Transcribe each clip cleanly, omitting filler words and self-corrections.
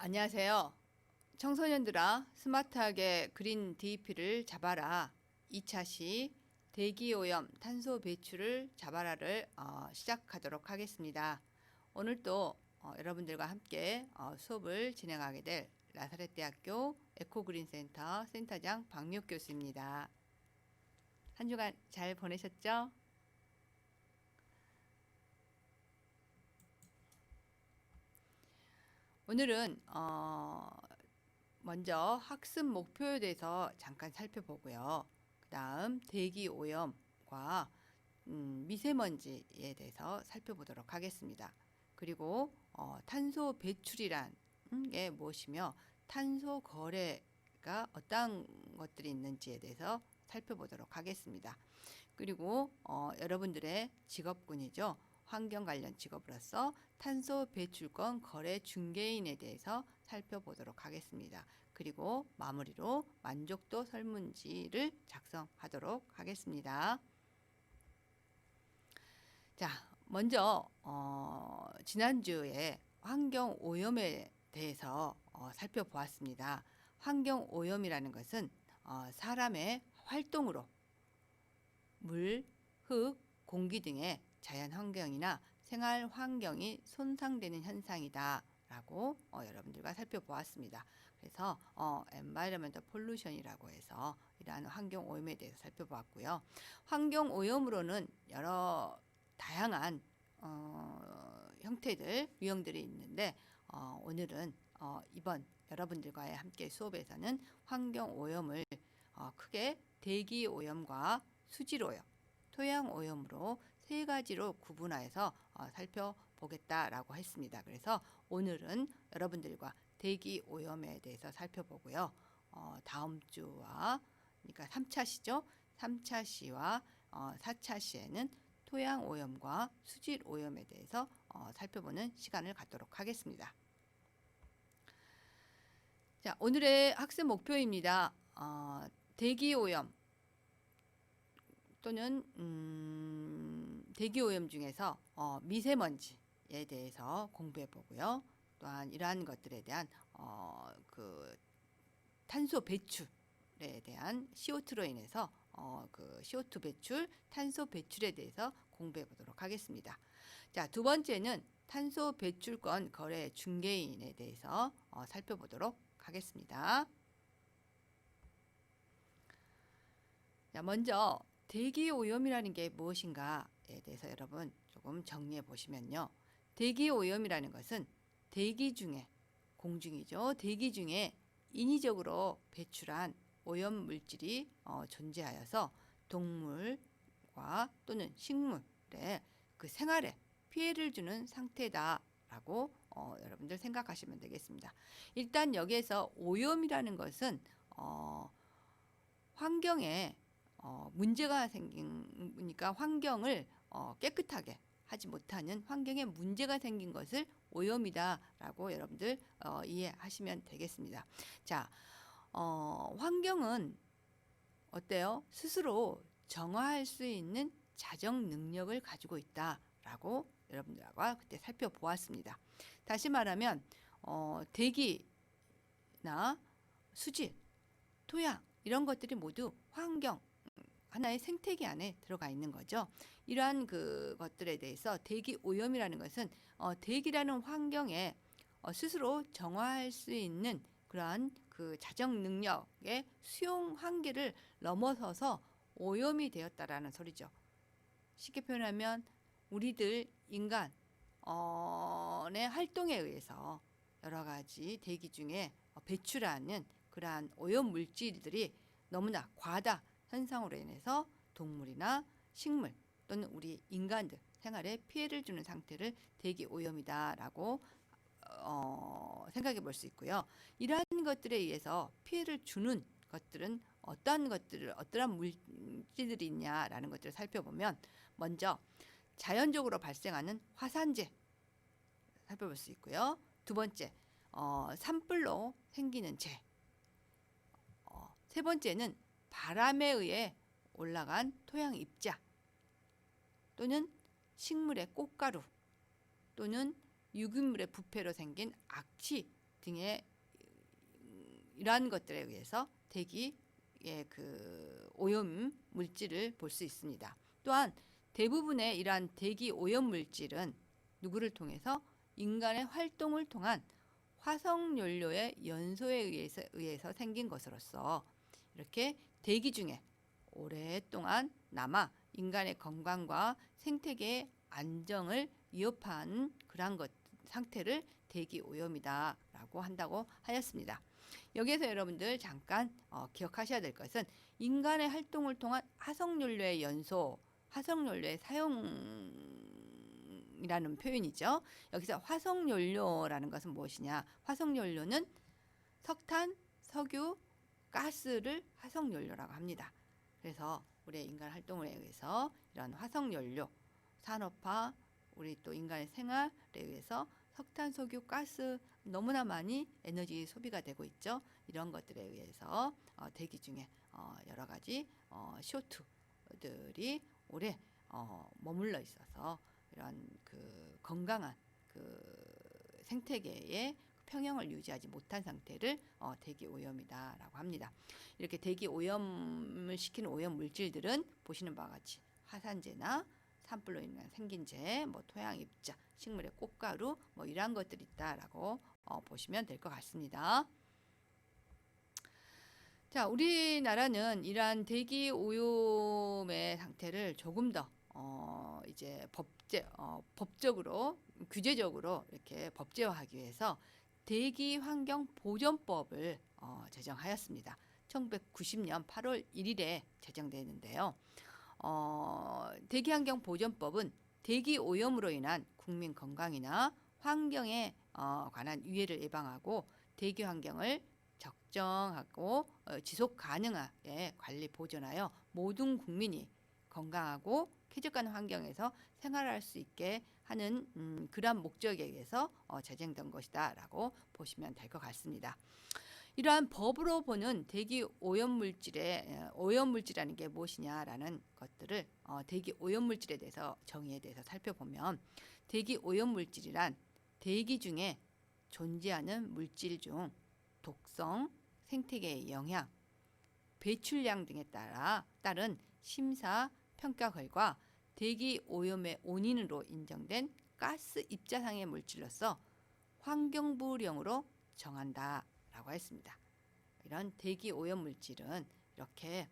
안녕하세요. 청소년들아, 스마트하게 그린 DEP를 잡아라. 2차 시 대기오염 탄소 배출을 잡아라를 시작하도록 하겠습니다. 오늘도 여러분들과 함께 수업을 진행하게 될 나사렛대학교 에코그린센터 센터장 박미옥 교수입니다. 한 주간 잘 보내셨죠? 오늘은 먼저 학습 목표에 대해서 잠깐 살펴보고요. 그 다음 대기 오염과 미세먼지에 대해서 살펴보도록 하겠습니다. 그리고 탄소 배출이란 게 무엇이며 탄소 거래가 어떤 것들이 있는지에 대해서 살펴보도록 하겠습니다. 그리고 여러분들의 직업군이죠. 환경 관련 직업으로서 탄소 배출권 거래 중개인에 대해서 살펴보도록 하겠습니다. 그리고 마무리로 만족도 설문지를 작성하도록 하겠습니다. 자, 먼저 지난주에 환경 오염에 대해서 살펴보았습니다. 환경 오염이라는 것은 사람의 활동으로 물, 흙, 공기 등의 자연 환경이나 생활 환경이 손상되는 현상이다 라고 여러분들과 살펴보았습니다. 그래서 environmental pollution이라고 해서 이러한 환경 오염에 대해서 살펴보았고요. 환경 오염으로는 여러 다양한 형태들, 유형들이 있는데 오늘은 이번 여러분들과의 함께 수업에서는 환경 오염을 크게 대기 오염과 수질 오염, 토양 오염으로 세 가지로 구분하여서 살펴보겠다라고 했습니다. 그래서 오늘은 여러분들과 대기 오염에 대해서 살펴보고요. 다음 주와 그러니까 3차 시죠. 3차 시와 4차 시에는 토양 오염과 수질 오염에 대해서 살펴보는 시간을 갖도록 하겠습니다. 자, 오늘의 학습 목표입니다. 대기 오염 또는 대기 오염 중에서 미세먼지에 대해서 공부해 보고요. 또한 이러한 것들에 대한 그 탄소 배출에 대한 CO2로 인해서 그 CO2 배출, 탄소 배출에 대해서 공부해 보도록 하겠습니다. 자, 두 번째는 탄소 배출권 거래 중개인에 대해서 살펴보도록 하겠습니다. 자, 먼저 대기 오염이라는 게 무엇인가에 대해서 여러분 조금 정리해 보시면요. 대기 오염이라는 것은 대기 중에 공중이죠. 대기 중에 인위적으로 배출한 오염 물질이 존재하여서 동물과 또는 식물의 그 생활에 피해를 주는 상태다라고 여러분들 생각하시면 되겠습니다. 일단 여기에서 오염이라는 것은 환경에 문제가 생기니까 환경을 깨끗하게 하지 못하는 환경에 문제가 생긴 것을 오염이다라고 여러분들 이해하시면 되겠습니다. 자, 환경은 어때요? 스스로 정화할 수 있는 자정 능력을 가지고 있다라고 여러분들과 그때 살펴보았습니다. 다시 말하면 대기나 수질, 토양 이런 것들이 모두 환경 하나의 생태계 안에 들어가 있는 거죠. 이러한 그 것들에 대해서 대기 오염이라는 것은 대기라는 환경에 스스로 정화할 수 있는 그러한 그 자정 능력의 수용 한계를 넘어서서 오염이 되었다라는 소리죠. 쉽게 표현하면 우리들 인간의 활동에 의해서 여러 가지 대기 중에 배출하는 그러한 오염 물질들이 너무나 과다 현상으로 인해서 동물이나 식물 또는 우리 인간들 생활에 피해를 주는 상태를 대기 오염이다라고 생각해 볼 수 있고요. 이러한 것들에 의해서 피해를 주는 것들은 어떠한 물질들이 있냐라는 것들을 살펴보면 먼저 자연적으로 발생하는 화산재 살펴볼 수 있고요. 두 번째, 산불로 생기는 재. 세 번째는 바람에 의해 올라간 토양 입자 또는 식물의 꽃가루 또는 유기물의 부패로 생긴 악취 등의 이러한 것들에 의해서 대기의 그 오염 물질을 볼 수 있습니다. 또한 대부분의 이러한 대기 오염 물질은 누구를 통해서 인간의 활동을 통한 화석연료의 연소에 의해서 생긴 것으로서 이렇게 대기 중에 오랫동안 남아 인간의 건강과 생태계의 안정을 위협한 그러한 상태를 대기 오염이다라고 한다고 하였습니다. 여기에서 여러분들 잠깐 기억하셔야 될 것은 인간의 활동을 통한 화석연료의 연소, 화석연료의 사용이라는 표현이죠. 여기서 화석연료라는 것은 무엇이냐? 화석연료는 석탄, 석유, 가스를 화석연료라고 합니다. 그래서 우리의 인간 활동에 의해서 이런 화석연료, 산업화, 우리 또 인간의 생활에 의해서 석탄, 석유, 가스 너무나 많이 에너지 소비가 되고 있죠. 이런 것들에 의해서 대기 중에 여러 가지 CO2들이 오래 머물러 있어서 이런 그 건강한 그 생태계의 평형을 유지하지 못한 상태를 대기 오염이다라고 합니다. 이렇게 대기 오염을 시키는 오염 물질들은 보시는 바와 같이 화산재나 산불로 인한 생긴 재, 토양 입자, 식물의 꽃가루, 이러한 것들이 있다라고 보시면 될 것 같습니다. 자, 우리나라는 이러한 대기 오염의 상태를 조금 더 이제 법적으로 규제적으로 이렇게 법제화하기 위해서 대기환경보전법을 제정하였습니다. 1990년 8월 1일에 제정되는데요. 대기환경보전법은 대기오염으로 인한 국민 건강이나 환경에 관한 위해를 예방하고 대기환경을 적정하고 지속 가능하게 관리 보존하여 모든 국민이 건강하고 쾌적한 환경에서 생활할 수 있게 하는 그러한 목적에 의해서 제정된 것이다 라고 보시면 될 것 같습니다. 이러한 법으로 보는 대기 오염물질의 오염물질이라는 게 무엇이냐라는 것들을 대기 오염물질에 대해서 정의에 대해서 살펴보면 대기 오염물질이란 대기 중에 존재하는 물질 중 독성, 생태계의 영향, 배출량 등에 따른 심사 평가 결과 대기 오염의 원인으로 인정된 가스 입자상의 물질로서 환경부령으로 정한다라고 했습니다. 이런 대기 오염 물질은 이렇게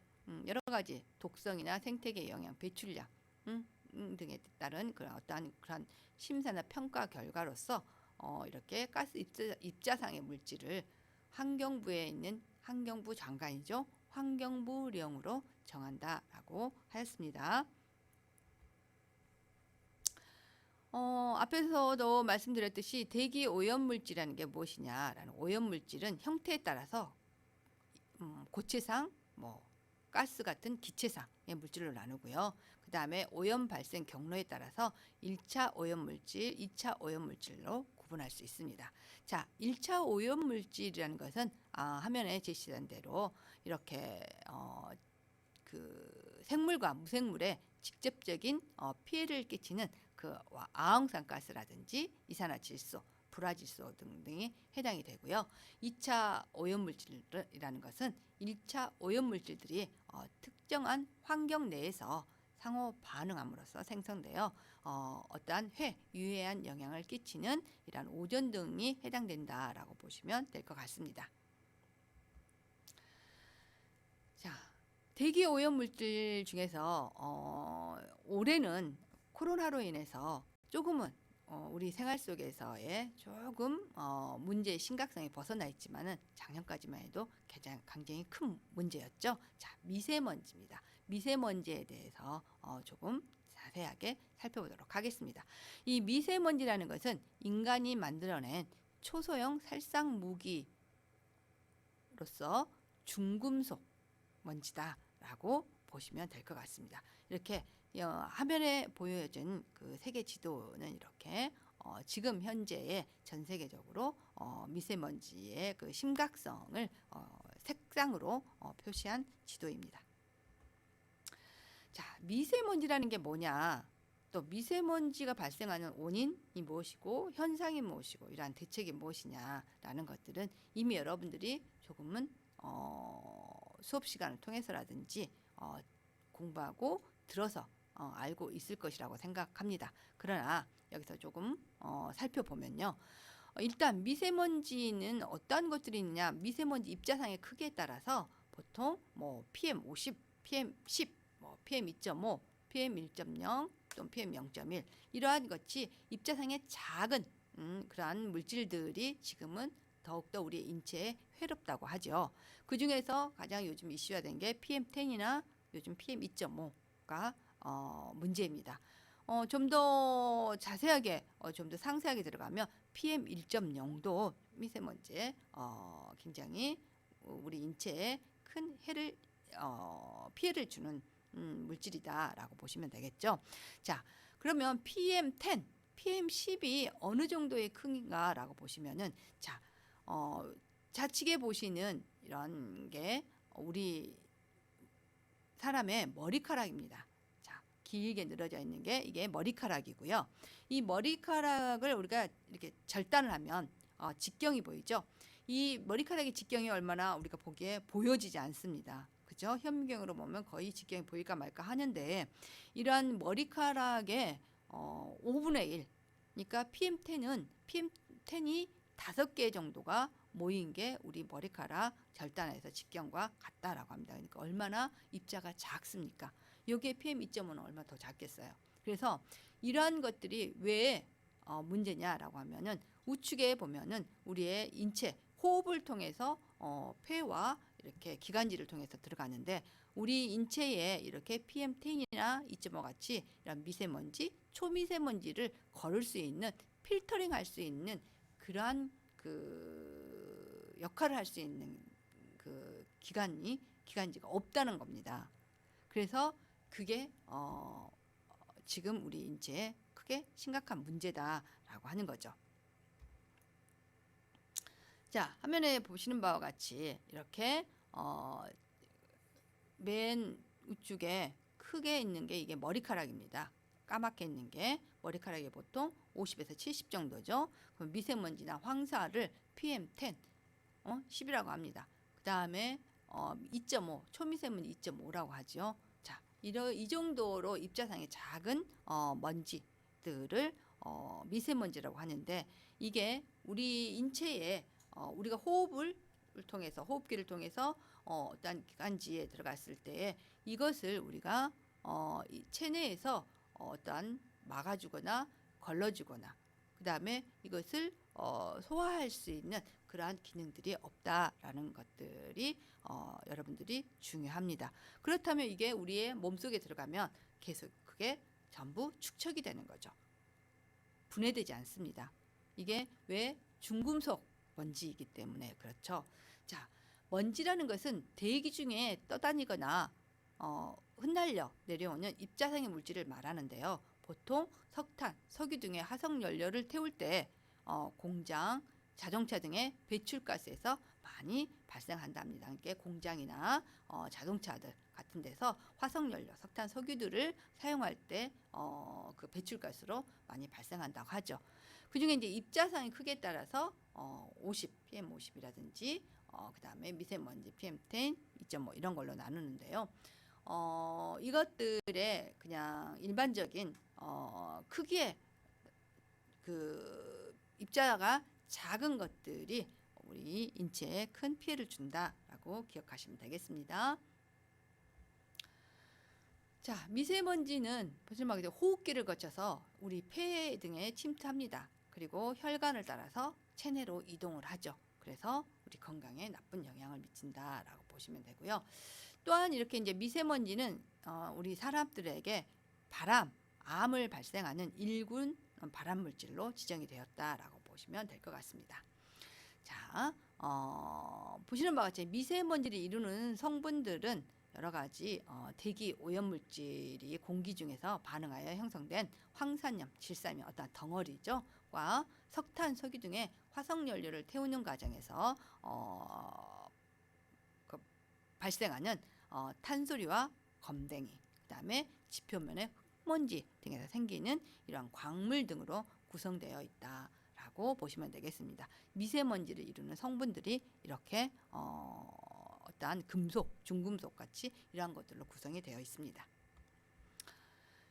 여러 가지 독성이나 생태계 영향, 배출량 등에 따른 어떠한 그런 심사나 평가 결과로서 이렇게 가스 입자상의 물질을 환경부에 있는 환경부 장관이죠. 환경부령으로 정한다라고 하였습니다. 앞에서도 말씀드렸듯이 대기 오염물질이라는 게 무엇이냐라는 오염물질은 형태에 따라서 고체상, 가스 같은 기체상의 물질로 나누고요. 그 다음에 오염 발생 경로에 따라서 1차 오염물질, 2차 오염물질로 구분할 수 있습니다. 자, 1차 오염물질이라는 것은 화면에 제시된 대로 이렇게 그 생물과 무생물에 직접적인 피해를 끼치는 그 아황산 가스라든지 이산화질소, 불화질소 등등이 해당이 되고요. 2차 오염물질이라는 것은 1차 오염물질들이 특정한 환경 내에서 상호 반응함으로써 생성되어 어떠한 유해한 영향을 끼치는 이러한 오존 등이 해당된다라고 보시면 될 것 같습니다. 자, 대기 오염물질 중에서 올해는 코로나로 인해서 조금은 우리 생활 속에서의 조금 문제의 심각성이 벗어나 있지만은 작년까지만 해도 굉장히 큰 문제였죠. 자, 미세먼지입니다. 미세먼지에 대해서 조금 자세하게 살펴보도록 하겠습니다. 이 미세먼지라는 것은 인간이 만들어낸 초소형 살상 무기로서 중금속 먼지다라고 보시면 될 것 같습니다. 이렇게 화면에 보여진 그 세계 지도는 이렇게 지금 현재의 전 세계적으로 미세먼지의 그 심각성을 색상으로 표시한 지도입니다. 자, 미세먼지라는 게 뭐냐? 또 미세먼지가 발생하는 원인이 무엇이고 현상이 무엇이고 이러한 대책이 무엇이냐라는 것들은 이미 여러분들이 조금은 수업 시간을 통해서라든지 공부하고 들어서 알고 있을 것이라고 생각합니다. 그러나 여기서 조금 살펴보면요. 일단 미세먼지는 어떤 것들이 있느냐, 미세먼지 입자상의 크기에 따라서 보통 뭐 PM50, PM10, 뭐 PM2.5, PM1.0 또는 PM0.1 이러한 것이 입자상의 작은 그러한 물질들이 지금은 더욱더 우리 인체에 해롭다고 하죠. 그 중에서 가장 요즘 이슈가 된 게 PM10이나 요즘 PM2.5가 문제입니다. 좀 더 자세하게, 좀 더 상세하게 들어가면 PM1.0도 미세먼지에 굉장히 우리 인체에 큰 피해를 주는 물질이다라고 보시면 되겠죠. 자, 그러면 PM10, PM10이 어느 정도의 크기인가라고 보시면은 자, 좌측에 보시는 이런 게 우리 사람의 머리카락입니다. 자, 길게 늘어져 있는 게 이게 머리카락이고요. 이 머리카락을 우리가 이렇게 절단을 하면 직경이 보이죠? 이 머리카락의 직경이 얼마나 우리가 보기에 보여지지 않습니다. 그죠? 현미경으로 보면 거의 직경이 보일까 말까 하는데 이러한 머리카락의 5분의 1, 그러니까 PM10이 5개 정도가 모인 게 우리 머리카락 절단해서 직경과 같다라고 합니다. 그러니까 얼마나 입자가 작습니까? 여기에 PM2.5는 얼마나 더 작겠어요. 그래서 이러한 것들이 왜 문제냐라고 하면은 우측에 보면은 우리의 인체 호흡을 통해서 폐와 이렇게 기관지를 통해서 들어가는데 우리 인체에 이렇게 PM10이나 2.5 같이 이런 미세먼지, 초미세먼지를 걸을 수 있는 필터링 할 수 있는 그러한 그 역할을 할 수 있는 그 기관지가 없다는 겁니다. 그래서 그게 지금 우리 인체에 크게 심각한 문제다라고 하는 거죠. 자, 화면에 보시는 바와 같이 이렇게 맨 우측에 크게 있는 게 이게 머리카락입니다. 까맣게 있는 게 머리카락이 보통 50에서 70 정도죠. 그럼 미세먼지나 황사를 PM10, 10이라고 합니다. 그 다음에 2.5, 초미세먼지 2.5라고 하죠. 자, 이 정도로 입자상의 작은 먼지들을 미세먼지라고 하는데 이게 우리 인체에 우리가 호흡기를 통해서 어떤 기관지에 들어갔을 때 이것을 우리가 이 체내에서 어떤 막아주거나 걸러주거나 그 다음에 이것을 소화할 수 있는 그러한 기능들이 없다라는 것들이 여러분들이 중요합니다. 그렇다면 이게 우리의 몸속에 들어가면 계속 그게 전부 축적이 되는 거죠. 분해되지 않습니다. 이게 왜 중금속 먼지이기 때문에 그렇죠. 자, 먼지라는 것은 대기 중에 떠다니거나 흩날려 내려오는 입자상의 물질을 말하는데요. 보통 석탄, 석유 등의 화석 연료를 태울 때 공장, 자동차 등의 배출가스에서 많이 발생한답니다. 그러니까 공장이나 자동차들 같은 데서 화석 연료, 석탄, 석유들을 사용할 때 그 배출가스로 많이 발생한다고 하죠. 그중에 이제 입자상의 크기에 따라서 50, PM50이라든지 그 다음에 미세먼지 PM10, 2.5 이런 걸로 나누는데요. 이것들의 그냥 일반적인 크기의 그 입자가 작은 것들이 우리 인체에 큰 피해를 준다라고 기억하시면 되겠습니다. 자, 미세먼지는 보시면 호흡기를 거쳐서 우리 폐 등에 침투합니다. 그리고 혈관을 따라서 체내로 이동을 하죠. 그래서 우리 건강에 나쁜 영향을 미친다라고 보시면 되고요. 또한 이렇게 이제 미세먼지는 우리 사람들에게 암을 발생하는 1군 발암 물질로 지정이 되었다라고 보시면 될 것 같습니다. 자, 보시는 바와 같이 미세먼지를 이루는 성분들은 여러 가지 대기 오염 물질이 공기 중에서 반응하여 형성된 황산염, 질산염 어떤 덩어리죠. 과 석탄, 석유 등의 화석 연료를 태우는 과정에서 발생하는 탄소리와 검댕이, 그다음에 지표면의 흙먼지 등에서 생기는 이러한 광물 등으로 구성되어 있다라고 보시면 되겠습니다. 미세먼지를 이루는 성분들이 이렇게 어떠한 금속, 중금속 같이 이러한 것들로 구성이 되어 있습니다.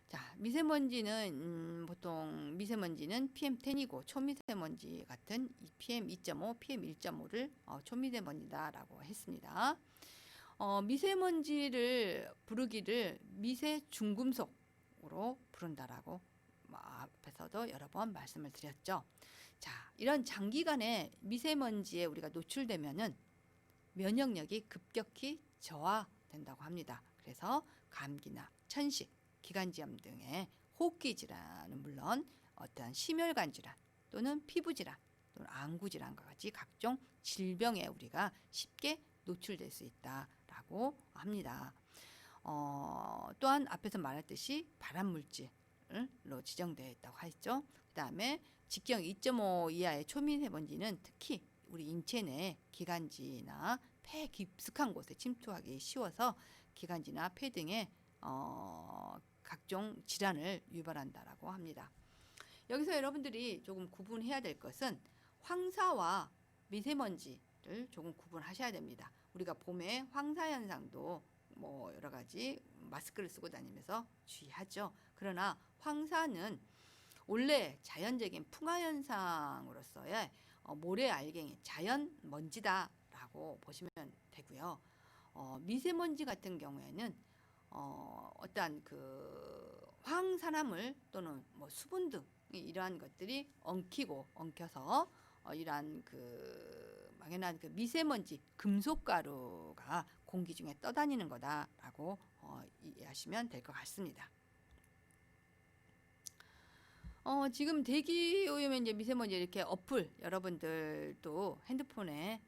자, 미세먼지는 보통 미세먼지는 PM10이고 초미세먼지 같은 PM2.5, PM1.5를 초미세먼지다라고 했습니다. 미세먼지를 부르기를 미세 중금속으로 부른다라고 앞에서도 여러 번 말씀을 드렸죠. 자, 이런 장기간의 미세먼지에 우리가 노출되면은 면역력이 급격히 저하된다고 합니다. 그래서 감기나 천식, 기관지염 등의 호흡기 질환은 물론 어떠한 심혈관 질환 또는 피부 질환 또는 안구 질환과 같이 각종 질병에 우리가 쉽게 노출될 수 있다라고 합니다. 또한 앞에서 말했듯이 발암물질로 지정되어 있다고 하죠. 그 다음에 직경 2.5 이하의 초미세먼지는 특히 우리 인체 내 기관지나 폐 깊숙한 곳에 침투하기 쉬워서 기관지나 폐 등의 각종 질환을 유발한다라고 합니다. 여기서 여러분들이 조금 구분해야 될 것은 황사와 미세먼지를 조금 구분하셔야 됩니다. 우리가 봄에 황사 현상도 뭐 여러 가지 마스크를 쓰고 다니면서 주의하죠. 그러나 황사는 원래 자연적인 풍화 현상으로서의 모래 알갱이, 자연 먼지다라고 보시면 되고요. 미세먼지 같은 경우에는 어떠한 그 황산화물 또는 뭐 수분 등 이러한 것들이 엉켜서 이러한 그 막연한 그 미세먼지 금속가루가 공기 중에 떠다니는 거다라고 이해하시면 될 것 같습니다. 지금 대기 오염에 이제 미세먼지 이렇게 어플 여러분들도 핸드폰에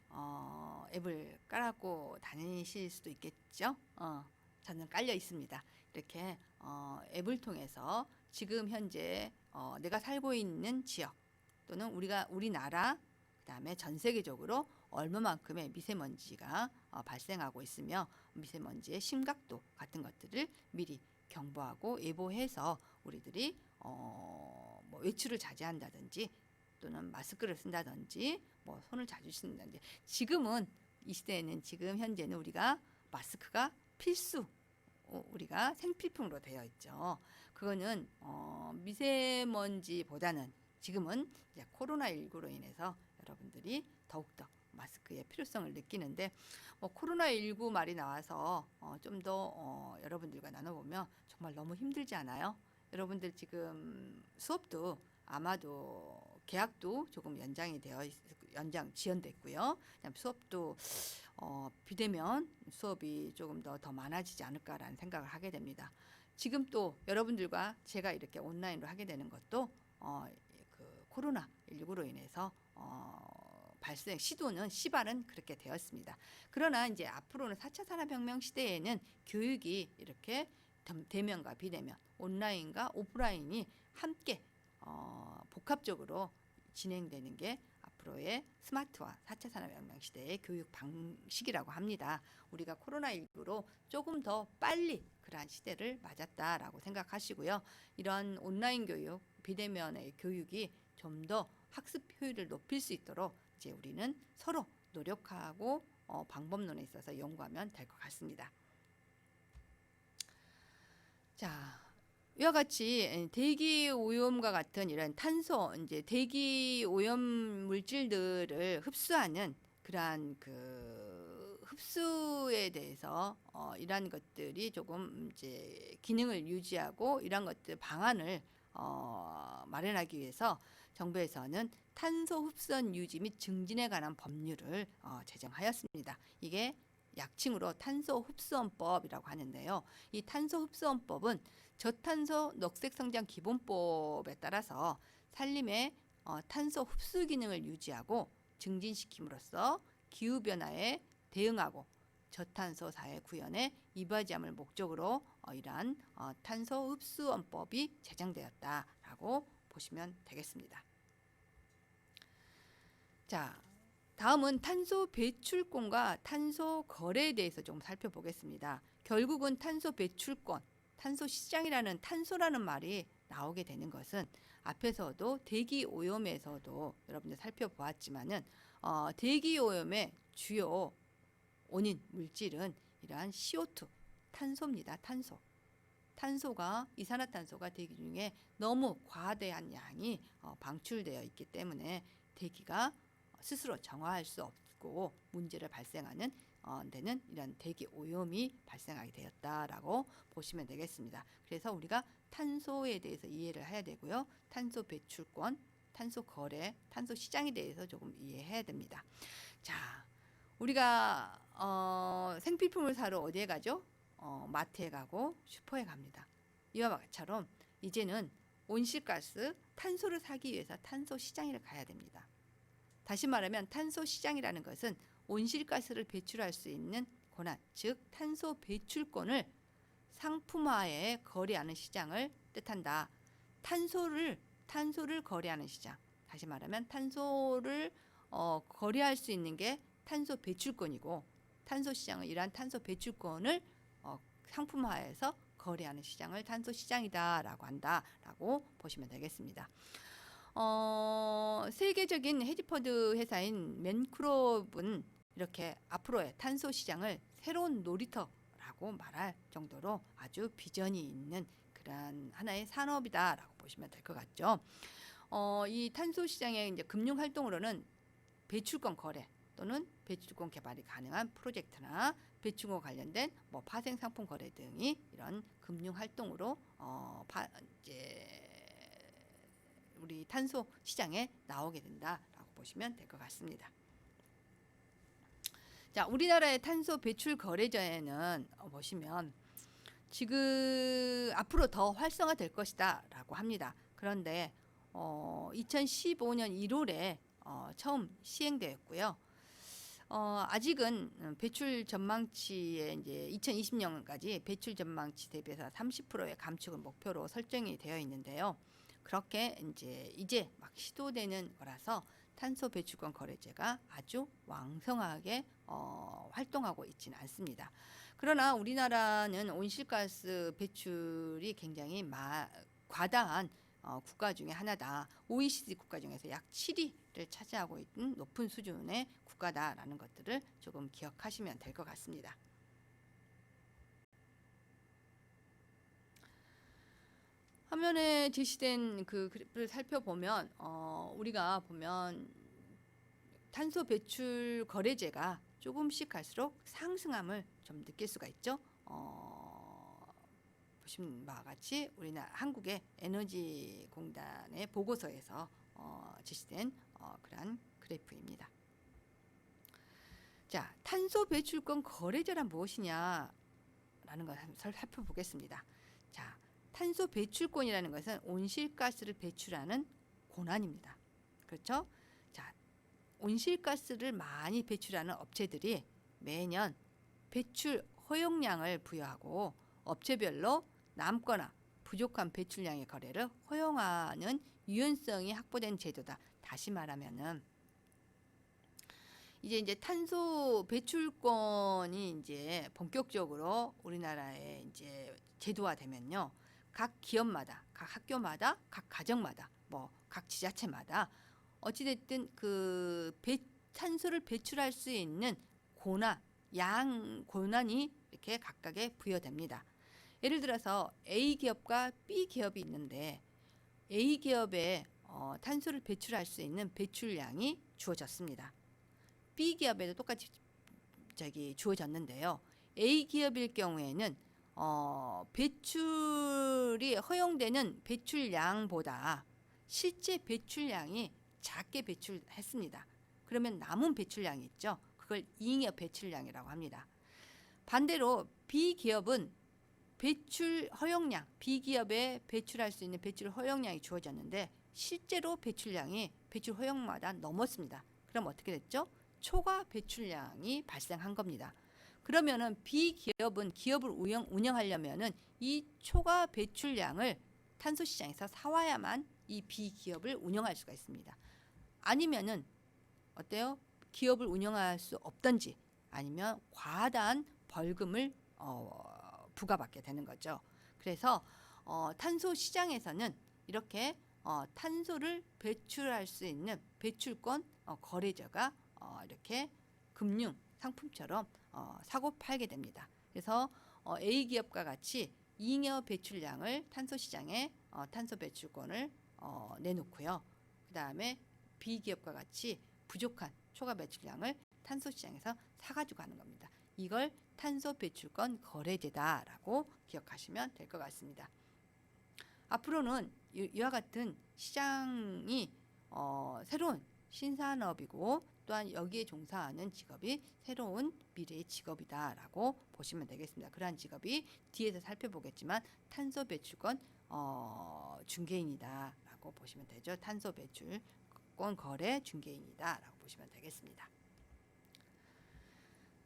앱을 깔고 다니실 수도 있겠죠. 저는 깔려 있습니다. 이렇게 앱을 통해서 지금 현재 내가 살고 있는 지역 또는 우리나라 그다음에 전 세계적으로 얼마만큼의 미세먼지가 발생하고 있으며 미세먼지의 심각도 같은 것들을 미리 경보하고 예보해서 우리들이 뭐 외출을 자제한다든지 또는 마스크를 쓴다든지 뭐 손을 자주 씻는다든지 지금은 이 시대에는 지금 현재는 우리가 마스크가 필수 우리가 생필품으로 되어 있죠. 그거는 미세먼지보다는 지금은 이제 코로나19로 인해서 여러분들이 더욱더 마스크의 필요성을 느끼는데 코로나19 말이 나와서 좀 더 여러분들과 나눠보면 정말 너무 힘들지 않아요? 여러분들 지금 수업도 아마도 계약도 조금 연장 지연됐고요. 수업도 비대면 수업이 조금 더 많아지지 않을까라는 생각을 하게 됩니다. 지금 또 여러분들과 제가 이렇게 온라인으로 하게 되는 것도 그 코로나19로 인해서 시발은 그렇게 되었습니다. 그러나 이제 앞으로는 4차 산업혁명 시대에는 교육이 이렇게 대면과 비대면, 온라인과 오프라인이 함께 복합적으로 진행되는 게 앞으로의 스마트화 4차 산업혁명 시대의 교육 방식이라고 합니다. 우리가 코로나19로 조금 더 빨리 그러한 시대를 맞았다라고 생각하시고요. 이런 온라인 교육, 비대면의 교육이 좀 더 학습 효율을 높일 수 있도록 이제 우리는 서로 노력하고 방법론에 있어서 연구하면 될 것 같습니다. 자, 이와 같이 대기 오염과 같은 이런 탄소, 이제 대기 오염 물질들을 흡수하는 그러한 그 흡수에 대해서 이러한 것들이 조금 이제 기능을 유지하고 이러한 것들 방안을 마련하기 위해서 정부에서는 탄소 흡수원 유지 및 증진에 관한 법률을 제정하였습니다. 이게 약칭으로 탄소 흡수원법이라고 하는데요. 이 탄소 흡수원법은 저탄소 녹색성장 기본법에 따라서 산림의 탄소 흡수 기능을 유지하고 증진시킴으로써 기후변화에 대응하고 저탄소 사회 구현에 이바지함을 목적으로 이러한 탄소 흡수원법이 제정되었다라고 보시면 되겠습니다. 자, 다음은 탄소 배출권과 탄소 거래에 대해서 좀 살펴보겠습니다. 결국은 탄소 배출권, 탄소 시장이라는 탄소라는 말이 나오게 되는 것은 앞에서도 대기 오염에서도 여러분들 살펴보았지만은 대기 오염의 주요 원인 물질은 이러한 CO2 탄소입니다. 탄소가 이산화탄소가 대기 중에 너무 과대한 양이 방출되어 있기 때문에 대기가 스스로 정화할 수 없고 문제를 발생하는 데는 이런 대기 오염이 발생하게 되었다라고 보시면 되겠습니다. 그래서 우리가 탄소에 대해서 이해를 해야 되고요. 탄소 배출권, 탄소 거래, 탄소 시장에 대해서 조금 이해해야 됩니다. 자, 우리가 생필품을 사러 어디에 가죠? 마트에 가고 슈퍼에 갑니다. 이와 같처럼 이제는 온실가스, 탄소를 사기 위해서 탄소 시장에 가야 됩니다. 다시 말하면 탄소 시장이라는 것은 온실가스를 배출할 수 있는 권한, 즉 탄소 배출권을 상품화해 거래하는 시장을 뜻한다. 탄소를 거래하는 시장. 다시 말하면 탄소를 거래할 수 있는 게 탄소 배출권이고, 탄소 시장은 이러한 탄소 배출권을 상품화해서 거래하는 시장을 탄소 시장이다라고 한다라고 보시면 되겠습니다. 세계적인 헤지펀드 회사인 맨크롭은 이렇게 앞으로의 탄소 시장을 새로운 놀이터라고 말할 정도로 아주 비전이 있는 그런 하나의 산업이다라고 보시면 될 것 같죠. 이 탄소 시장의 이제 금융 활동으로는 배출권 거래 또는 배출권 개발이 가능한 프로젝트나 배출권 관련된 뭐 파생 상품 거래 등이 이런 금융 활동으로 이제 우리 탄소 시장에 나오게 된다라고 보시면 될 것 같습니다. 자, 우리나라의 탄소 배출 거래처에는 보시면 지금 앞으로 더 활성화될 것이다라고 합니다. 그런데 2015년 1월에 처음 시행되었고요. 아직은 배출 전망치에 이제 2020년까지 배출 전망치 대비해서 30%의 감축을 목표로 설정이 되어 있는데요. 그렇게 이제 막 시도되는 거라서 탄소 배출권 거래제가 아주 왕성하게 활동하고 있지는 않습니다. 그러나 우리나라는 온실가스 배출이 굉장히 과다한 국가 중에 하나다. OECD 국가 중에서 약 7위를 차지하고 있는 높은 수준의 국가다라는 것들을 조금 기억하시면 될 것 같습니다. 화면에 제시된 그 그래프를 살펴보면 우리가 보면 탄소 배출 거래제가 조금씩 갈수록 상승함을 좀 느낄 수가 있죠. 보시는 바와 같이 우리나라 한국의 에너지공단의 보고서에서 제시된 그러한 그래프입니다. 자, 탄소 배출권 거래제란 무엇이냐라는 걸 한번 살펴보겠습니다. 자, 탄소 배출권이라는 것은 온실가스를 배출하는 권한입니다. 그렇죠? 자, 온실가스를 많이 배출하는 업체들이 매년 배출 허용량을 부여하고 업체별로 남거나 부족한 배출량의 거래를 허용하는 유연성이 확보된 제도다. 다시 말하면은 이제 탄소 배출권이 이제 본격적으로 우리나라에 이제 제도화되면요. 각 기업마다, 각 학교마다, 각 가정마다, 뭐 각 지자체마다 어찌됐든 그 탄소를 배출할 수 있는 권한이 이렇게 각각에 부여됩니다. 예를 들어서 A 기업과 B 기업이 있는데 A 기업에 탄소를 배출할 수 있는 배출량이 주어졌습니다. B 기업에도 똑같이 주어졌는데요. A 기업일 경우에는 배출이 허용되는 배출량보다 실제 배출량이 작게 배출했습니다. 그러면 남은 배출량이 있죠. 그걸 잉여 배출량이라고 합니다. 반대로 B 기업은 배출 허용량, B 기업에 배출할 수 있는 배출 허용량이 주어졌는데 실제로 배출 허용마다 넘었습니다. 그럼 어떻게 됐죠? 초과 배출량이 발생한 겁니다. 그러면은 B 기업은 기업을 운영하려면은 이 초과 배출량을 탄소 시장에서 사와야만 이 B 기업을 운영할 수가 있습니다. 아니면은 어때요? 기업을 운영할 수 없던지 아니면 과다한 벌금을 부과받게 되는 거죠. 그래서 탄소 시장에서는 이렇게 탄소를 배출할 수 있는 배출권 거래자가 이렇게 금융 상품처럼 사고 팔게 됩니다. 그래서 A 기업과 같이 잉여 배출량을 탄소 시장에 탄소 배출권을 내놓고요. 그 다음에 B 기업과 같이 부족한 초과 배출량을 탄소 시장에서 사가지고 가는 겁니다. 이걸 탄소 배출권 거래제다라고 기억하시면 될 것 같습니다. 앞으로는 이와 같은 시장이 새로운 신산업이고 또한 여기에 종사하는 직업이 새로운 미래의 직업이다라고 보시면 되겠습니다. 그러한 직업이 뒤에서 살펴보겠지만 탄소 배출권 중개인이다라고 보시면 되죠. 탄소 배출권 거래 중개인이다라고 보시면 되겠습니다.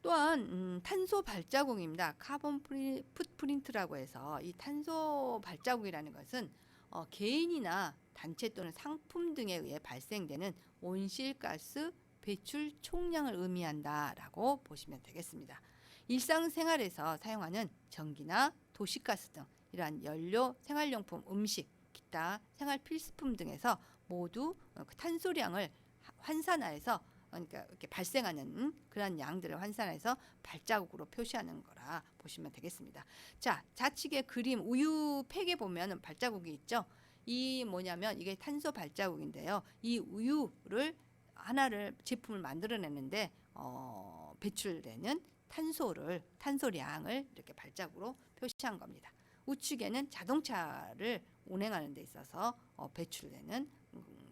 또한 탄소 발자국입니다. 카본 풋프린트라고 해서 이 탄소 발자국이라는 것은 개인이나 단체 또는 상품 등에 의해 발생되는 온실가스 배출 총량을 의미한다라고 보시면 되겠습니다. 일상생활에서 사용하는 전기나 도시가스 등 이러한 연료, 생활용품, 음식, 기타 생활 필수품 등에서 모두 탄소량을 환산하여서 그러니까 이렇게 발생하는 그런 양들을 환산해서 발자국으로 표시하는 거라 보시면 되겠습니다. 자, 좌측에 그림 우유 팩에 보면 발자국이 있죠. 이 뭐냐면 이게 탄소 발자국인데요. 이 우유를 하나를 제품을 만들어내는데 배출되는 탄소량을 이렇게 발자국으로 표시한 겁니다. 우측에는 자동차를 운행하는 데 있어서 배출되는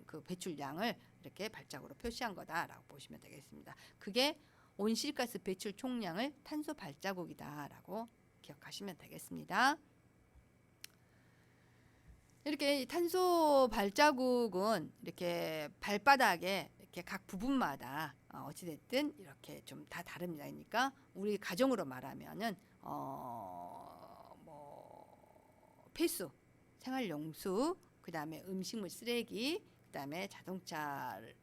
그 배출량을 이렇게 발자국으로 표시한 거다라고 보시면 되겠습니다. 그게 온실가스 배출 총량을 탄소 발자국이다라고 기억하시면 되겠습니다. 이렇게 탄소 발자국은 이렇게 발바닥에 이렇게 각 부분마다 어찌됐든 이렇게 좀 다 다릅니다. 그러니까 우리 가정으로 말하면은 뭐 폐수, 생활용수, 그 다음에 음식물 쓰레기, 그 다음에 자동차를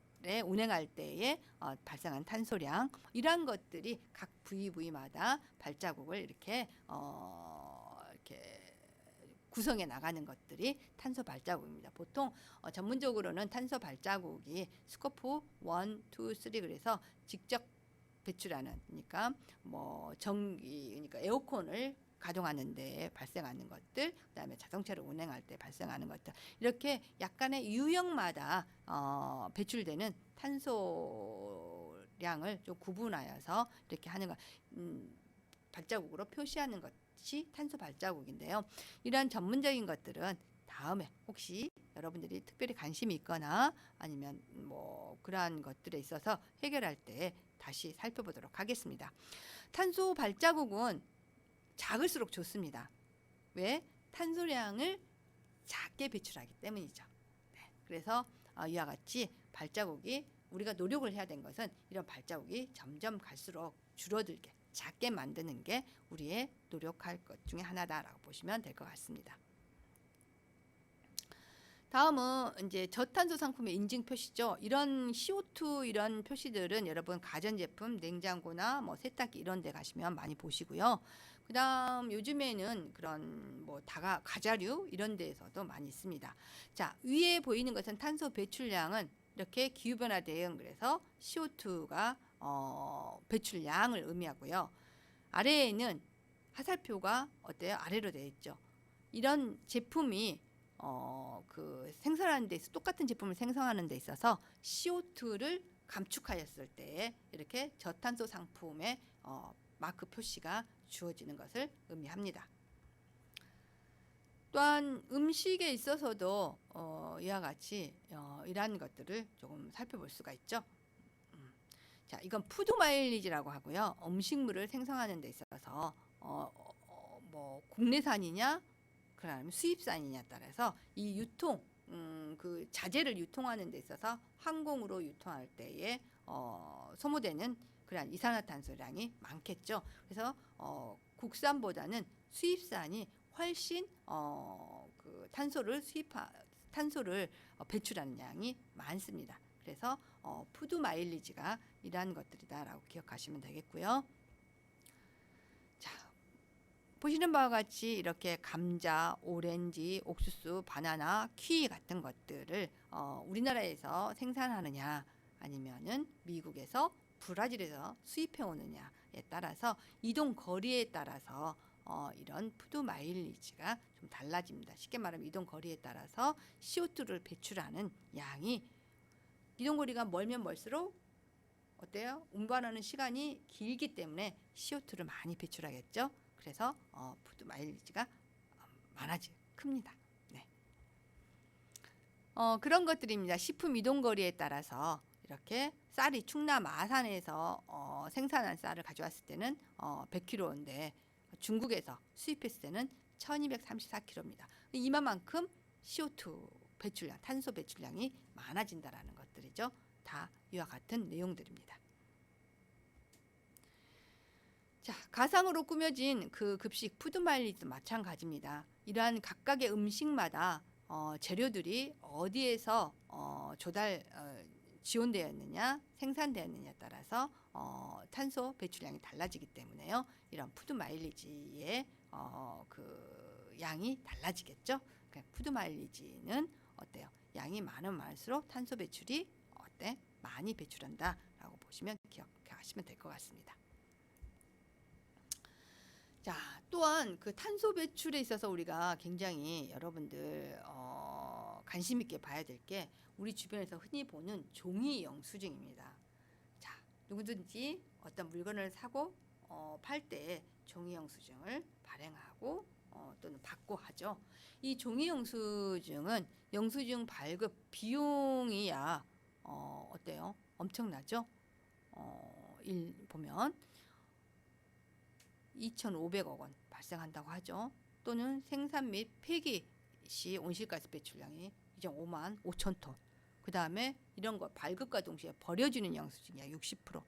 운행할 때에 발생한 탄소량 이러한 것들이 각 부위마다 발자국을 이렇게 구성해 나가는 것들이 탄소 발자국입니다. 보통 전문적으로는 탄소 발자국이 스코프 1, 2, 3 그래서 직접 배출하는 그러니까 뭐 전기 그러니까 에어컨을 가동하는 데 발생하는 것들, 그다음에 자동차를 운행할 때 발생하는 것들 이렇게 약간의 유형마다 배출되는 탄소량을 좀 구분하여서 이렇게 하는 것 발자국으로 표시하는 것이 탄소 발자국인데요. 이러한 전문적인 것들은 다음에 혹시 여러분들이 특별히 관심이 있거나 아니면 뭐 그러한 것들에 있어서 해결할 때 다시 살펴보도록 하겠습니다. 탄소 발자국은 작을수록 좋습니다. 왜? 탄소량을 작게 배출하기 때문이죠. 네. 그래서 이와 같이 발자국이 우리가 노력을 해야 된 것은 이런 발자국이 점점 갈수록 줄어들게 작게 만드는 게 우리의 노력할 것 중에 하나다라고 보시면 될 것 같습니다. 다음은 이제 저탄소 상품의 인증 표시죠. 이런 CO2 이런 표시들은 여러분 가전제품, 냉장고나 뭐 세탁기 이런 데 가시면 많이 보시고요. 그다음 요즘에는 그런 뭐 가자류 이런 데에서도 많이 있습니다. 자, 위에 보이는 것은 탄소 배출량은 이렇게 기후변화 대응 그래서 CO2가 배출량을 의미하고요. 아래에는 화살표가 어때요? 아래로 되어 있죠. 이런 제품이 그 생산하는 데 있어 똑같은 제품을 생성하는 데 있어서 CO2를 감축하였을 때 이렇게 저탄소 상품의 마크 표시가 주어지는 것을 의미합니다. 또한 음식에 있어서도 이와 같이 이러한 것들을 조금 살펴볼 수가 있죠. 자, 이건 푸드 마일리지라고 하고요. 음식물을 생성하는 데 있어서 뭐 국내산이냐 그다음에 수입산이냐에 따라서 이 유통 그 자재를 유통하는 데 있어서 항공으로 유통할 때에 소모되는 그런 이산화탄소량이 많겠죠. 그래서 국산보다는 수입산이 훨씬 그 탄소를 배출하는 양이 많습니다. 그래서 푸드 마일리지가 이러한 것들이다라고 기억하시면 되겠고요. 자, 보시는 바와 같이 이렇게 감자, 오렌지, 옥수수, 바나나, 키위 같은 것들을 우리나라에서 생산하느냐 아니면은 미국에서 브라질에서 수입해 오느냐에 따라서 이동 거리에 따라서 이런 푸드 마일리지가 좀 달라집니다. 쉽게 말하면 이동 거리에 따라서 CO2를 배출하는 양이 이동 거리가 멀면 멀수록 어때요? 운반하는 시간이 길기 때문에 CO2를 많이 배출하겠죠. 그래서 푸드 마일리지가 큽니다. 네. 그런 것들입니다. 식품 이동 거리에 따라서 이렇게 쌀이 충남 아산에서 생산한 쌀을 가져왔을 때는 100kg인데 중국에서 수입했을 때는 1234kg입니다. 이만큼 CO2 배출량, 탄소 배출량이 많아진다라는 것들이죠. 다 이와 같은 내용들입니다. 자, 가상으로 꾸며진 그 급식 푸드 마일리지도 마찬가지입니다. 이러한 각각의 음식마다 재료들이 어디에서 지원되었느냐, 생산되었느냐에 따라서 탄소 배출량이 달라지기 때문에요. 이런 푸드 마일리지의 그 양이 달라지겠죠. 그러니까 푸드 마일리지는 어때요? 양이 많으면 많을수록 탄소 배출이 많이 배출한다라고 보시면 기억하시면 될 것 같습니다. 자, 또한 그 탄소 배출에 있어서 우리가 굉장히 여러분들 관심 있게 봐야 될 게 우리 주변에서 흔히 보는 종이 영수증입니다. 자, 누구든지 어떤 물건을 사고 팔 때 종이 영수증을 발행하고 또는 받고 하죠. 이 종이 영수증은 영수증 발급 비용이야 어때요? 엄청나죠? 보면 2,500억 원 발생한다고 하죠. 또는 생산 및 폐기 시 온실가스 배출량이 이제 5만 5천 톤. 그 다음에 이런 거 발급과 동시에 버려지는 영수증이야 60%.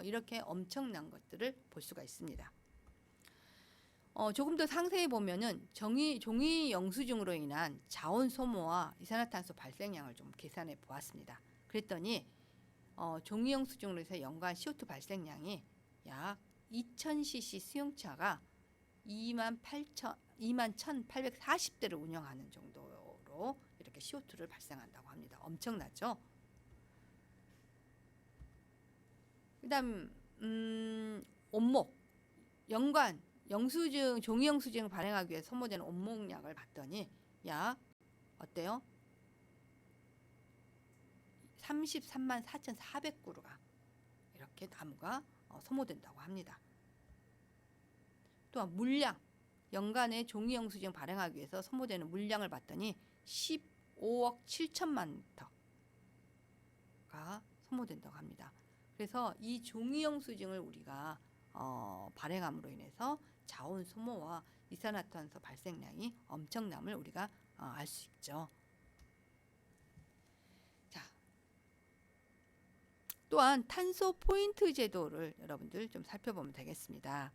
이렇게 엄청난 것들을 볼 수가 있습니다. 조금 더 상세히 보면은 종이 영수증으로 인한 자원 소모와 이산화탄소 발생량을 좀 계산해 보았습니다. 그랬더니 종이 영수증으로 해서 연간 CO2 발생량이 약 2000cc 수용차가 21,840대를 운영하는 정도로 이렇게 CO2를 발생한다고 합니다. 엄청나죠? 그다음 온목 연간 종이 영수증을 발행하기 위해 소모되는 온목량을 봤더니 약 어때요? 33만 4,400그루가 이렇게 나무가 소모된다고 합니다. 또한 물량 연간에 종이 영수증 발행하기 위해서 소모되는 물량을 봤더니 15억 7천만 리터가 소모된다고 합니다. 그래서 이 종이 영수증을 우리가 발행함으로 인해서 자원 소모와 이산화탄소 발생량이 엄청남을 우리가 알 수 있죠. 자, 또한 탄소 포인트 제도를 여러분들 좀 살펴보면 되겠습니다.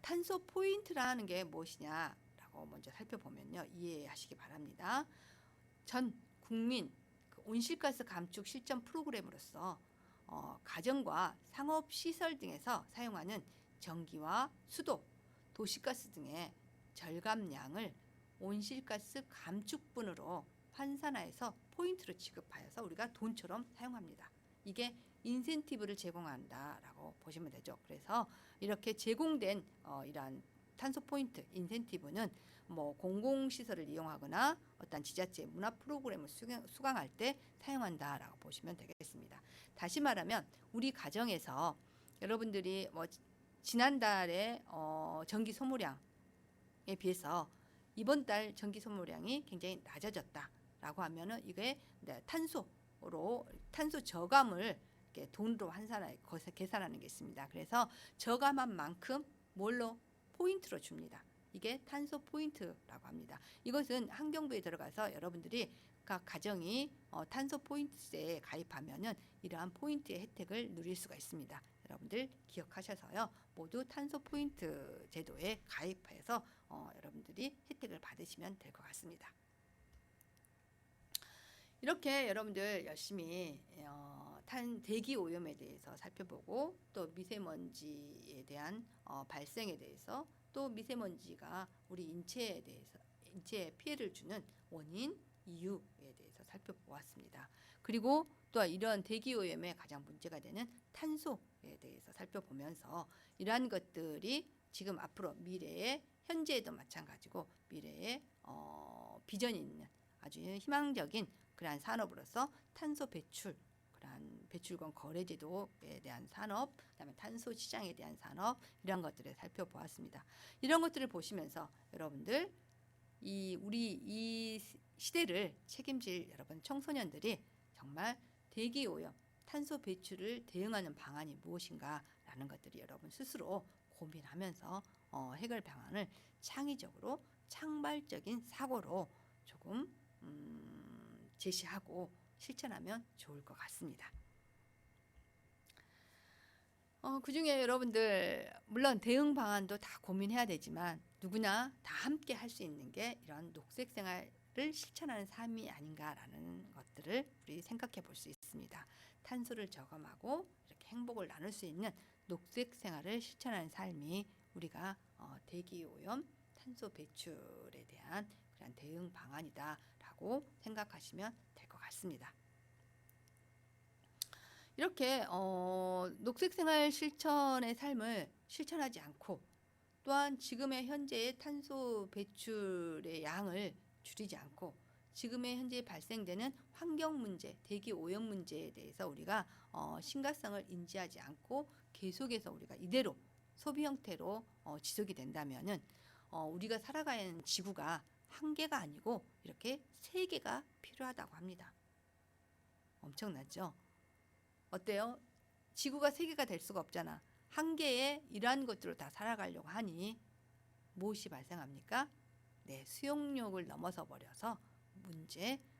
탄소 포인트라는 게 무엇이냐라고 먼저 살펴보면요. 이해하시기 바랍니다. 전 국민 온실가스 감축 실천 프로그램으로서 가정과 상업시설 등에서 사용하는 전기와 수도, 도시가스 등의 절감량을 온실가스 감축분으로 환산하여서 포인트로 지급하여서 우리가 돈처럼 사용합니다. 이게 인센티브를 제공한다라고 보시면 되죠. 그래서 이렇게 제공된 이러한 탄소 포인트 인센티브는 공공시설을 이용하거나 어떤 지자체 문화 프로그램을 수강할 때 사용한다라고 보시면 되겠습니다. 다시 말하면 우리 가정에서 여러분들이 지난달에 전기 소모량에 비해서 이번 달 전기 소모량이 굉장히 낮아졌다라고 하면은 이게 탄소 저감을 돈으로 계산하는 게 있습니다. 그래서 저감한 만큼 뭘로 포인트로 줍니다. 이게 탄소 포인트라고 합니다. 이것은 환경부에 들어가서 여러분들이 각 가정이 탄소 포인트제에 가입하면은 이러한 포인트의 혜택을 누릴 수가 있습니다. 여러분들 기억하셔서요. 모두 탄소 포인트 제도에 가입해서 여러분들이 혜택을 받으시면 될 것 같습니다. 이렇게 여러분들 열심히 대기 오염에 대해서 살펴보고 또 미세먼지에 대한 발생에 대해서 또 미세먼지가 우리 인체에 피해를 주는 원인, 이유에 대해서 살펴보았습니다. 그리고 또 이런 대기오염에 가장 문제가 되는 탄소에 대해서 살펴보면서 이러한 것들이 지금 앞으로 미래에 현재에도 마찬가지고 미래에 비전이 있는 아주 희망적인 그러한 산업으로서 탄소 배출, 그러한 배출권 거래 제도에 대한 산업, 그다음에 탄소 시장에 대한 산업 이런 것들을 살펴보았습니다. 이런 것들을 보시면서 여러분들 우리 이 시대를 책임질 여러분 청소년들이 정말 대기 오염, 탄소 배출을 대응하는 방안이 무엇인가라는 것들이 여러분 스스로 고민하면서 해결 방안을 창의적으로 창발적인 사고로 조금 제시하고 실천하면 좋을 것 같습니다. 그중에 여러분들 물론 대응 방안도 다 고민해야 되지만 누구나 다 함께 할 수 있는 게 이런 녹색 생활을 실천하는 삶이 아닌가라는 것들을 우리 생각해 볼 수 있습니다. 탄소를 저감하고 이렇게 행복을 나눌 수 있는 녹색 생활을 실천하는 삶이 우리가 대기오염, 탄소 배출에 대한 그런 대응 방안이다라고 생각하시면 될 것 같습니다. 이렇게 녹색 생활 실천의 삶을 실천하지 않고 또한 지금의 현재의 탄소 배출의 양을 줄이지 않고 지금의 현재 발생되는 환경 문제, 대기 오염 문제에 대해서 우리가 심각성을 인지하지 않고 계속해서 우리가 이대로 소비 형태로 지속이 된다면은 우리가 살아가는 지구가 한 개가 아니고 이렇게 세 개가 필요하다고 합니다. 엄청나죠? 어때요? 지구가 세 개가 될 수가 없잖아. 한 개의 이러한 것들을 다 살아가려고 하니 무엇이 발생합니까? 네, 수용력을 넘어서 버려서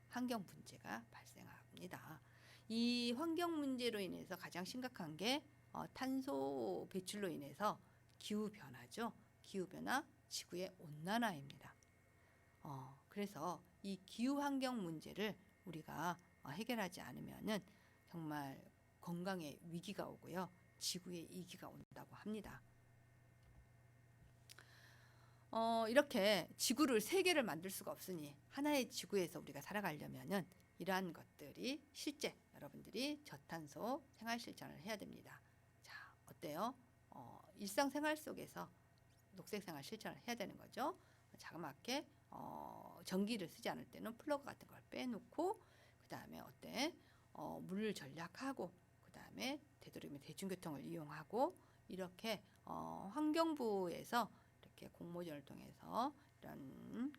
환경 문제가 발생합니다. 이 환경 문제로 인해서 가장 심각한 게 탄소 배출로 인해서 기후 변화죠. 기후 변화, 지구의 온난화입니다. 그래서 이 기후 환경 문제를 우리가 해결하지 않으면은 정말 건강에 위기가 오고요. 지구에 위기가 온다고 합니다. 이렇게 지구를 세 개를 만들 수가 없으니 하나의 지구에서 우리가 살아가려면은 이러한 것들이 실제 여러분들이 저탄소 생활 실천을 해야 됩니다. 자, 어때요? 일상생활 속에서 녹색 생활 실천을 해야 되는 거죠. 자그맣게 전기를 쓰지 않을 때는 플러그 같은 걸 빼놓고 그 다음에 물을 절약하고 그 다음에 되도록이면 대중교통을 이용하고 이렇게 환경부에서 이렇게 공모전을 통해서 이런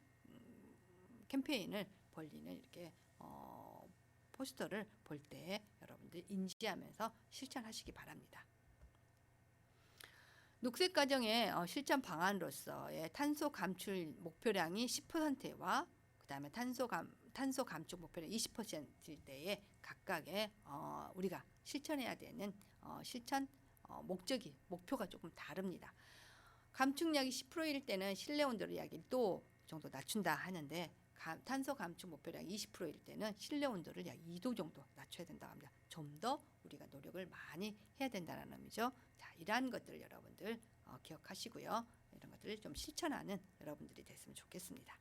캠페인을 벌리는 이렇게 포스터를 볼 때 여러분들 인지하면서 실천하시기 바랍니다. 녹색 가정의 실천 방안으로서의 탄소 감출 목표량이 10%와 그다음에 탄소 감축 목표량 20%일 때에 각각의 우리가 실천해야 되는 실천 목표가 조금 다릅니다. 감축량이 10%일 때는 실내 온도를 약 1도 정도 낮춘다 하는데 탄소 감축 목표량 20%일 때는 실내 온도를 약 2도 정도 낮춰야 된다고 합니다. 좀 더 우리가 노력을 많이 해야 된다는 의미죠. 자, 이러한 것들을 여러분들 기억하시고요. 이런 것들을 좀 실천하는 여러분들이 됐으면 좋겠습니다.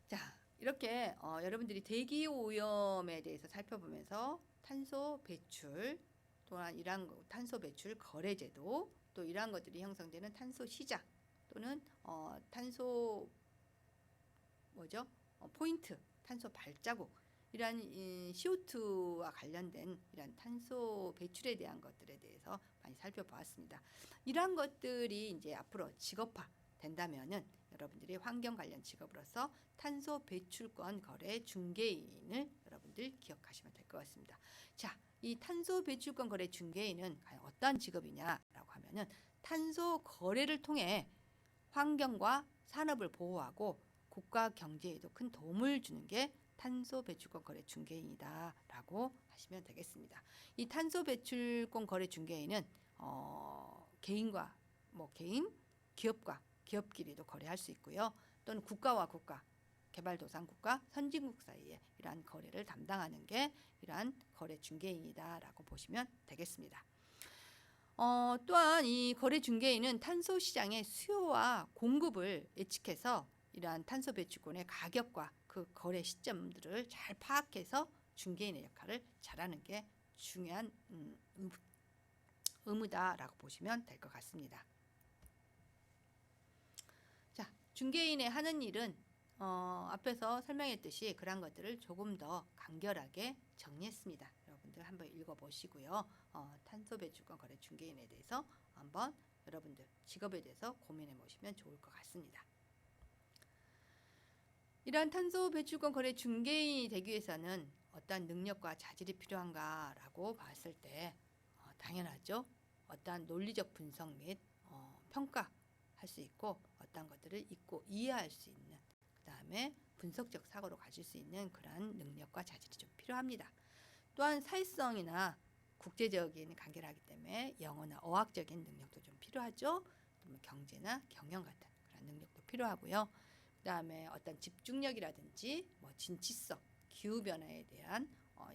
자, 이렇게 여러분들이 대기 오염에 대해서 살펴보면서 탄소 배출 또한 이러한 탄소 배출 거래 제도 또 이러한 것들이 형성되는 탄소 시장 또는 탄소 포인트, 탄소 발자국 이러한 CO2와 관련된 이러한 탄소 배출에 대한 것들에 대해서 많이 살펴보았습니다. 이러한 것들이 이제 앞으로 직업화 된다면은 여러분들이 환경 관련 직업으로서 탄소 배출권 거래 중개인을 여러분들 기억하시면 될 것 같습니다. 자, 이 탄소 배출권 거래 중개인은 과연 어떠한 직업이냐라고 하면은 탄소 거래를 통해 환경과 산업을 보호하고 국가 경제에도 큰 도움을 주는 게 탄소 배출권 거래 중개인이다라고 하시면 되겠습니다. 이 탄소 배출권 거래 중개인은 개인과 기업과 기업끼리도 거래할 수 있고요. 또는 국가와 국가, 개발도상국가, 선진국 사이에 이러한 거래를 담당하는 게 이러한 거래 중개인이다라고 보시면 되겠습니다. 또한 이 거래 중개인은 탄소 시장의 수요와 공급을 예측해서 이러한 탄소 배출권의 가격과 그 거래 시점들을 잘 파악해서 중개인의 역할을 잘하는 게 중요한 의무다라고 보시면 될 것 같습니다. 자, 중개인의 하는 일은 앞에서 설명했듯이 그런 것들을 조금 더 간결하게 정리했습니다. 여러분들 한번 읽어보시고요. 탄소 배출권 거래 중개인에 대해서 한번 여러분들 직업에 대해서 고민해 보시면 좋을 것 같습니다. 이러한 탄소 배출권 거래 중개인이 되기 위해서는 어떠한 능력과 자질이 필요한가라고 봤을 때 당연하죠. 어떠한 논리적 분석 및 평가할 수 있고 어떠한 것들을 읽고 이해할 수 있는 그 다음에 분석적 사고로 가질 수 있는 그러한 능력과 자질이 좀 필요합니다. 또한 사회성이나 국제적인 관계를 하기 때문에 영어나 어학적인 능력도 좀 필요하죠. 경제나 경영 같은 그런 능력도 필요하고요. 그 다음에 어떤 집중력이라든지 진취성, 기후변화에 대한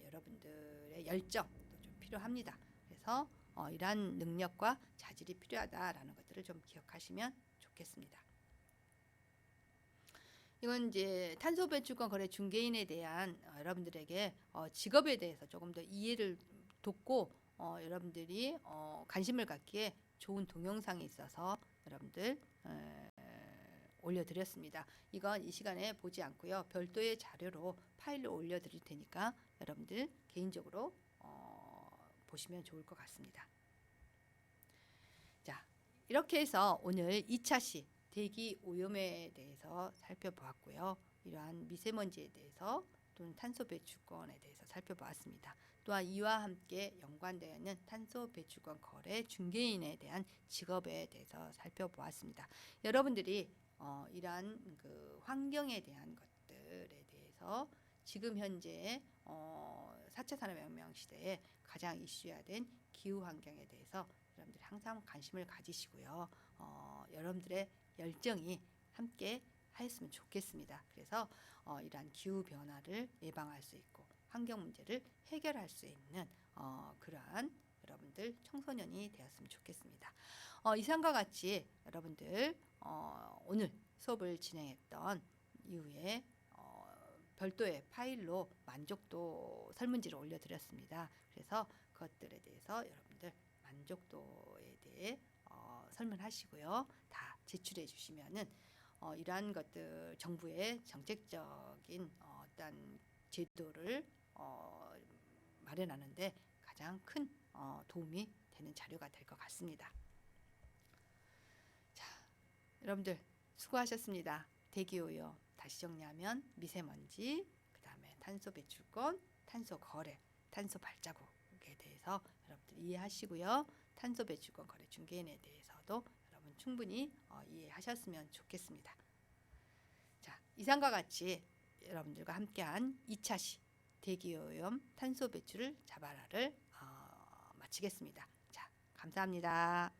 여러분들의 열정도 좀 필요합니다. 그래서 이러한 능력과 자질이 필요하다라는 것들을 좀 기억하시면 좋겠습니다. 이건 이제 탄소 배출권 거래 중개인에 대한 여러분들에게 직업에 대해서 조금 더 이해를 돕고 여러분들이 관심을 갖기에 좋은 동영상이 있어서 여러분들 올려드렸습니다. 이건 이 시간에 보지 않고요. 별도의 자료로 파일로 올려드릴 테니까 여러분들 개인적으로 보시면 좋을 것 같습니다. 자, 이렇게 해서 오늘 2차 시 대기 오염에 대해서 살펴보았고요. 이러한 미세먼지에 대해서 또는 탄소 배출권에 대해서 살펴보았습니다. 또한 이와 함께 연관되어 있는 탄소 배출권 거래 중개인에 대한 직업에 대해서 살펴보았습니다. 여러분들이 이러한 그 환경에 대한 것들에 대해서 지금 현재 4차 산업혁명 시대에 가장 이슈화된 기후 환경에 대해서 여러분들이 항상 관심을 가지시고요. 여러분들의 열정이 함께 하였으면 좋겠습니다. 그래서 이러한 기후 변화를 예방할 수 있고 환경 문제를 해결할 수 있는 그러한 여러분들 청소년이 되었으면 좋겠습니다. 이상과 같이 여러분들 오늘 수업을 진행했던 이후에 별도의 파일로 만족도 설문지를 올려드렸습니다. 그래서 그것들에 대해서 여러분들 만족도에 대해 설문하시고요. 다 제출해 주시면은 이러한 것들 정부의 정책적인 어떤 제도를 마련하는데 가장 큰 도움이 되는 자료가 될 것 같습니다. 자, 여러분들 수고하셨습니다. 대기오염 다시 정리하면 미세먼지, 그 다음에 탄소 배출권, 탄소 거래, 탄소 발자국에 대해서 여러분들 이해하시고요. 탄소 배출권 거래 중개인에 대해서도 여러분 충분히 이해하셨으면 좋겠습니다. 자, 이상과 같이 여러분들과 함께한 2차 시 대기오염 탄소 배출을 잡아라를 마치겠습니다. 자, 감사합니다.